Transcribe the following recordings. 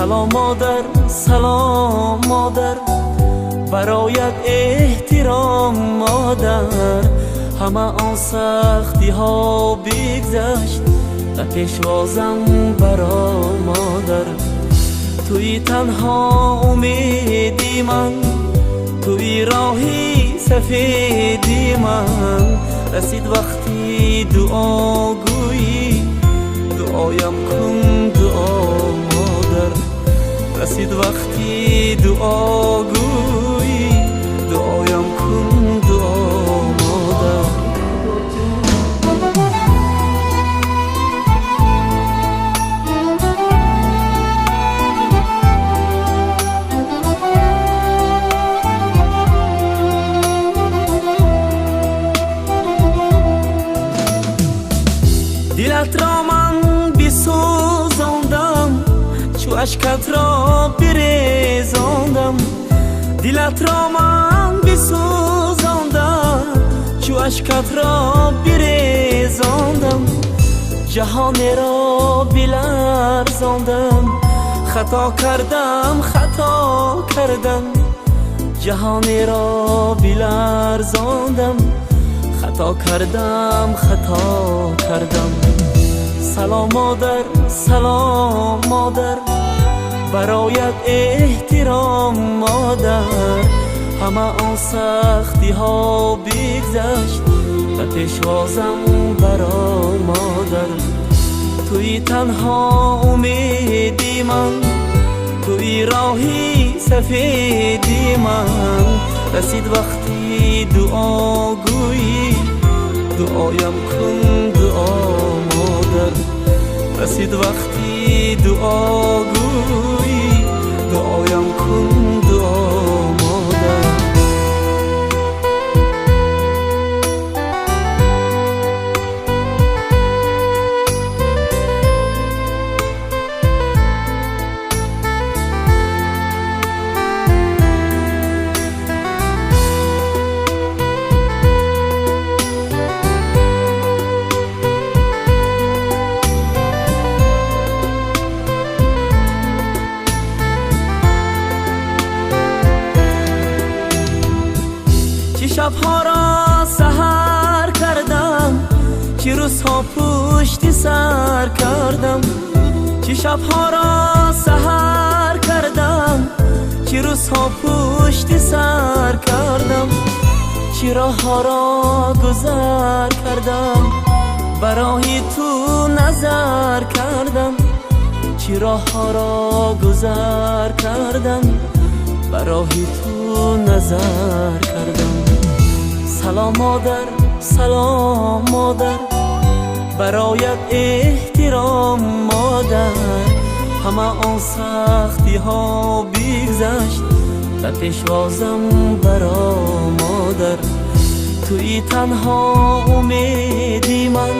سلام مادر، سلام مادر، برایت احترام مادر. همه آن سختی ها بگذشت و پیشوازم برا مادر. توی تنها امیدی من، توی راهی سفیدی من. رسید وقتی دعا گویی، دعایم کن دعا مادر. رسید وقتی دعا گویی، دعایم کن دعا مادر. دلت را من بسوزاندم، چو اشکت را بریزاندم. دلت را من بسوزاندم، چو اشکت را بریزاندم. جهان را بلرزاندم، خطا کردم خطا کردم. جهان را بلرزاندم، خطا کردم خطا کردم. سلام مادر، سلام مادر، برایت احترام مادر. همه آن سختی ها بگذشت و پیشوازم برا مادر. توی تنها امیدی من، توی راهی سفیدی من. رسید وقتی دعا گویی، دعایم کن دعا مادر. رسید وقتی دعا گویی، دعایم کن دعا مادر. شبها را سحر کردم، چه روزها پشت سر کردم. چه شبها را سحر کردم، چه روزها پشت سر کردم. چه راهها را گذر کردم، برای تو نظر کردم. چه راهها را گذر کردم، برای تو نظر کردم. سلام مادر، سلام مادر، برایت احترام مادر. همه آن سختی ها بگذشت و پیشوازم برا مادر. توی تنها امیدی من،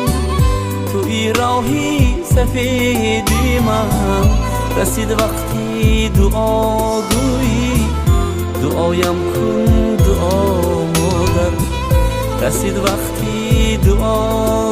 توی راهی سفیدی من. رسید وقتی دعا گویی، دعایم کن دعا مادر. رسید وقتی دعا